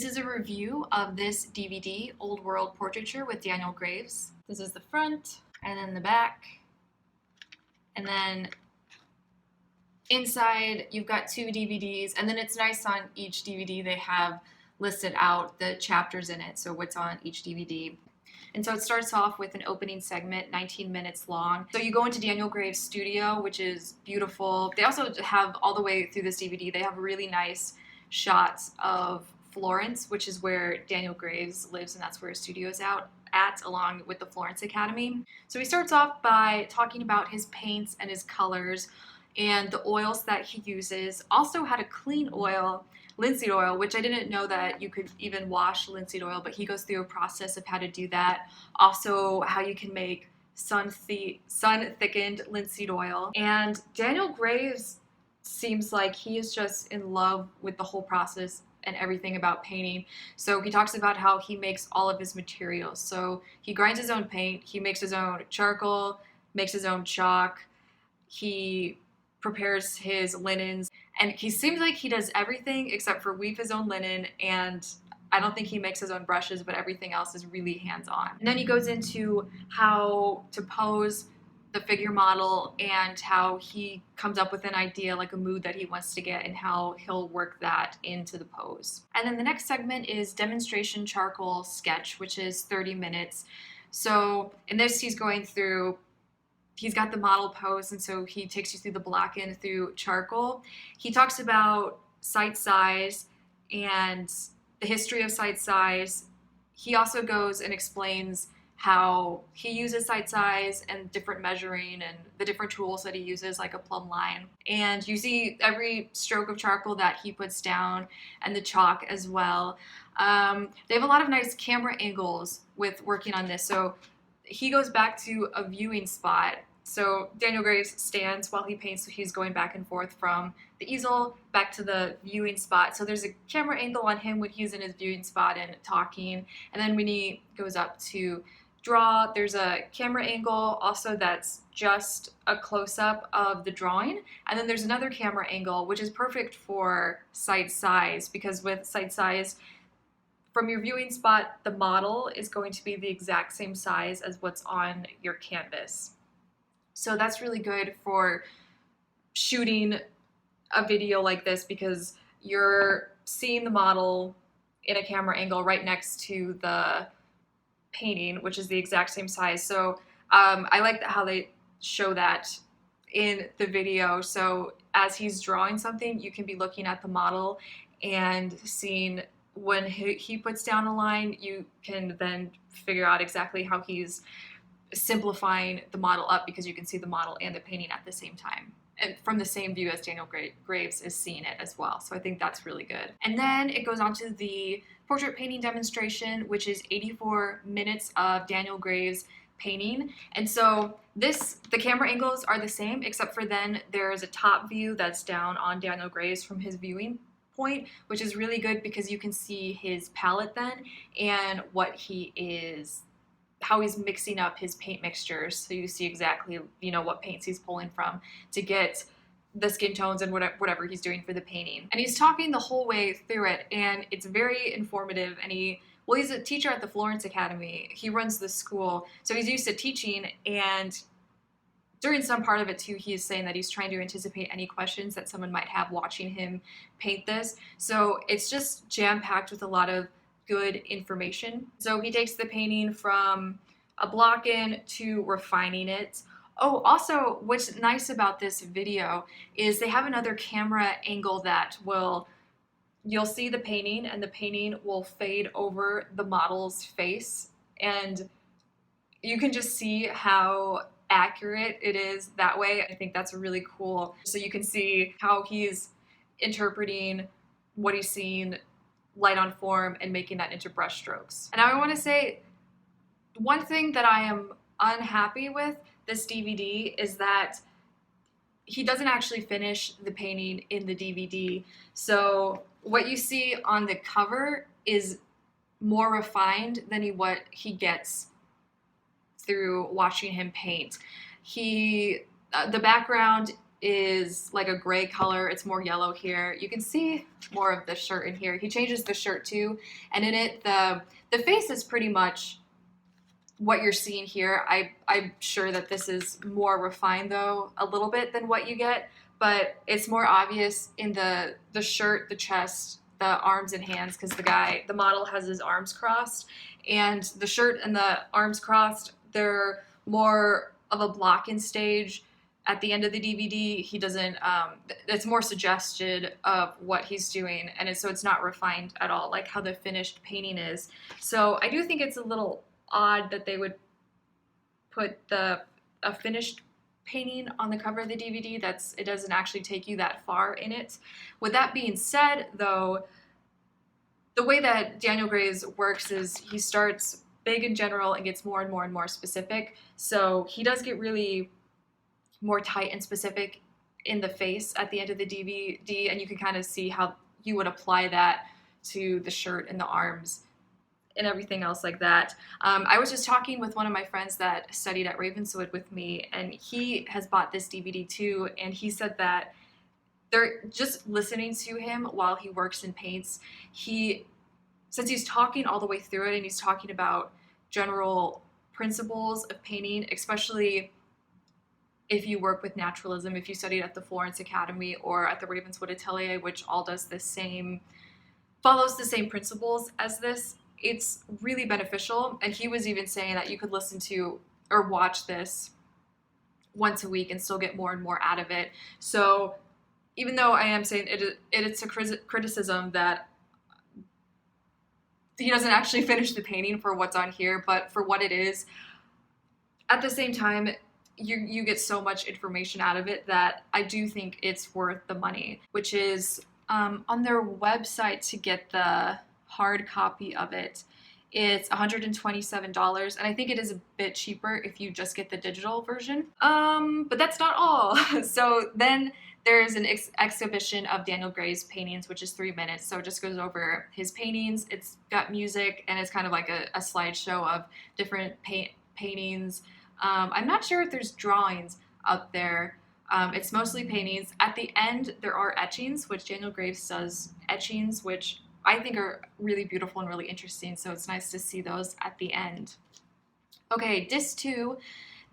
This is a review of this DVD, Old World Portraiture with Daniel Graves. This is the front, and then the back, and then inside you've got two DVDs, and then it's nice on each DVD they have listed out the chapters in it, so what's on each DVD. And so it starts off with an opening segment, 19 minutes long. So you go into Daniel Graves' studio, which is beautiful. They also have, all the way through this DVD, they have really nice shots of Florence, which is where Daniel Graves lives, and that's where his studio is at, along with the Florence Academy. So he starts off by talking about his paints and his colors and the oils that he uses. Also had a clean oil, linseed oil, which I didn't know that you could even wash linseed oil, but he goes through a process of how to do that. Also, how you can make sun-thickened linseed oil. And Daniel Graves seems like he is just in love with the whole process and everything about painting. So he talks about how he makes all of his materials. So he grinds his own paint, he makes his own charcoal, makes his own chalk, he prepares his linens, and he seems like he does everything except for weave his own linen, and I don't think he makes his own brushes, but everything else is really hands-on. And then he goes into how to pose the figure model and how he comes up with an idea, like a mood that he wants to get, and how he'll work that into the pose. And then the next segment is demonstration charcoal sketch, which is 30 minutes. So in this, he's got the model pose, and so he takes you through the block and through charcoal. He talks about site size and the history of site size. He also goes and explains how he uses site size and different measuring and the different tools that he uses, like a plumb line. And you see every stroke of charcoal that he puts down, and the chalk as well. They have a lot of nice camera angles with working on this. So he goes back to a viewing spot. So Daniel Graves stands while he paints, so he's going back and forth from the easel back to the viewing spot. So there's a camera angle on him when he's in his viewing spot and talking. And then when he goes up to draw, there's a camera angle also that's just a close-up of the drawing. And then there's another camera angle, which is perfect for site size, because with site size, from your viewing spot, the model is going to be the exact same size as what's on your canvas. So that's really good for shooting a video like this, because you're seeing the model in a camera angle right next to the painting, which is the exact same size. So I like how they show that in the video. So as he's drawing something, you can be looking at the model and seeing when he puts down a line, you can then figure out exactly how he's simplifying the model up, because you can see the model and the painting at the same time, and from the same view as Daniel Graves is seeing it as well. So I think that's really good. And then it goes on to the portrait painting demonstration, which is 84 minutes of Daniel Graves painting. And so the camera angles are the same, except for then there's a top view that's down on Daniel Graves from his viewing point, which is really good because you can see his palette then and how he's mixing up his paint mixtures. So you see exactly, what paints he's pulling from to get the skin tones and whatever he's doing for the painting. And he's talking the whole way through it, and it's very informative. And he's a teacher at the Florence Academy. He runs the school, so he's used to teaching, and during some part of it too, he's saying that he's trying to anticipate any questions that someone might have watching him paint this. So it's just jam-packed with a lot of good information. So he takes the painting from a block-in to refining it. Oh, also, what's nice about this video is they have another camera angle that you'll see the painting, and the painting will fade over the model's face, and you can just see how accurate it is that way. I think that's really cool. So you can see how he's interpreting what he's seeing light on form and making that into brush strokes. And I want to say one thing that I am unhappy with this DVD is that he doesn't actually finish the painting in the DVD. So what you see on the cover is more refined than what he gets through watching him paint. The background is like a gray color. It's more yellow here. You can see more of the shirt in here. He changes the shirt too, and in it the face is pretty much what you're seeing here. I'm sure that this is more refined though, a little bit than what you get, but it's more obvious in the shirt, the chest, the arms and hands, because the model has his arms crossed, and the shirt and the arms crossed, they're more of a block and stage. At the end of the DVD, he doesn't, it's more suggested of what he's doing, and so it's not refined at all, like how the finished painting is. So I do think it's a little odd that they would put a finished painting on the cover of the DVD. It doesn't actually take you that far in it. With that being said, though, the way that Daniel Graves works is he starts big in general and gets more and more and more specific. So he does get really more tight and specific in the face at the end of the DVD, and you can kind of see how you would apply that to the shirt and the arms and everything else like that. I was just talking with one of my friends that studied at Ravenswood with me, and he has bought this DVD too, and he said that they're just listening to him while he works and paints. Since he's talking all the way through it, and he's talking about general principles of painting, especially if you work with naturalism, if you studied at the Florence Academy or at the Ravenswood Atelier, which all follows the same principles as this, it's really beneficial. And he was even saying that you could listen to or watch this once a week and still get more and more out of it. So even though I am saying it's a criticism that he doesn't actually finish the painting for what's on here, but for what it is, at the same time, you get so much information out of it that I do think it's worth the money, which is on their website to get the hard copy of it. It's $127, and I think it is a bit cheaper if you just get the digital version. But that's not all. So then there's an exhibition of Daniel Graves' paintings, which is 3 minutes. So it just goes over his paintings. It's got music, and it's kind of like a slideshow of different paintings. I'm not sure if there's drawings up there. It's mostly paintings. At the end, there are etchings, which Daniel Graves does etchings, which I think are really beautiful and really interesting. So it's nice to see those at the end. Okay, Disc 2,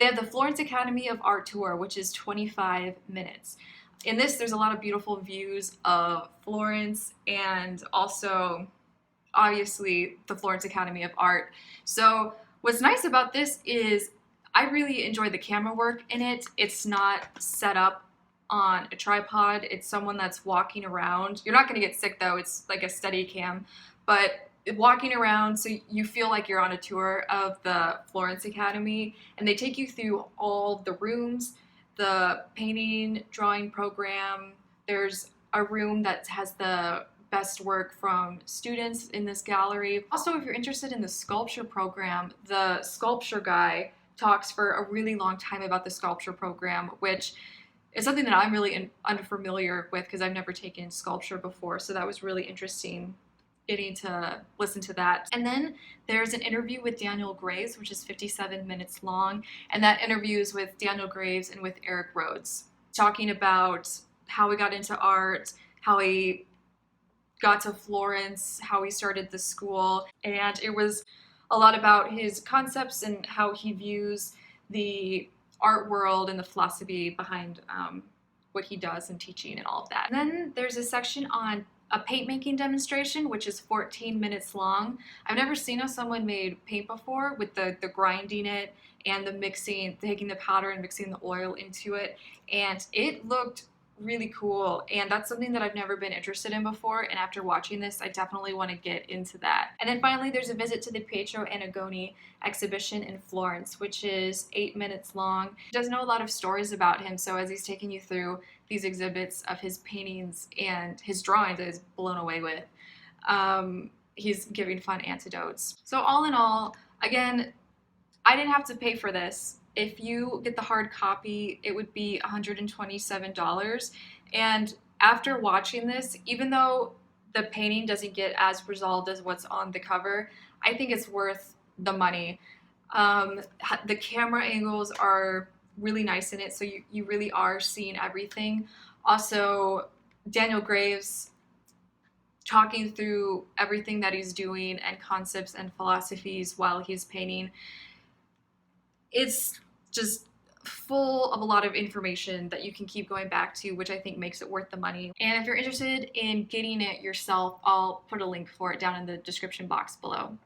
they have the Florence Academy of Art Tour, which is 25 minutes. In this, there's a lot of beautiful views of Florence and also, obviously, the Florence Academy of Art. So what's nice about this is I really enjoy the camera work in it. It's not set up on a tripod. It's someone that's walking around. You're not going to get sick though. It's like a steady cam, but walking around so you feel like you're on a tour of the Florence Academy, and they take you through all the rooms, the painting, drawing program. There's a room that has the best work from students in this gallery. Also, if you're interested in the sculpture program, the sculpture guy talks for a really long time about the sculpture program, which is something that I'm really unfamiliar with because I've never taken sculpture before. So that was really interesting getting to listen to that. And then there's an interview with Daniel Graves, which is 57 minutes long. And that interview is with Daniel Graves and with Eric Rhodes, talking about how he got into art, how he got to Florence, how he started the school. And it was a lot about his concepts and how he views the art world and the philosophy behind what he does in teaching and all of that. And then there's a section on a paint making demonstration, which is 14 minutes long. I've never seen how someone made paint before with the grinding it and the mixing, taking the powder and mixing the oil into it. And it looked really cool, and that's something that I've never been interested in before, and after watching this I definitely want to get into that. And then finally there's a visit to the Pedro and Agony exhibition in Florence, which is 8 minutes long. He does know a lot of stories about him, so as he's taking you through these exhibits of his paintings and his drawings that is blown away with, he's giving fun anecdotes. So all in all, again, I didn't have to pay for this. If you get the hard copy, it would be $127. And after watching this, even though the painting doesn't get as resolved as what's on the cover, I think it's worth the money. The camera angles are really nice in it, so you really are seeing everything. Also, Daniel Graves talking through everything that he's doing and concepts and philosophies while he's painting. It's just full of a lot of information that you can keep going back to, which I think makes it worth the money. And if you're interested in getting it yourself, I'll put a link for it down in the description box below.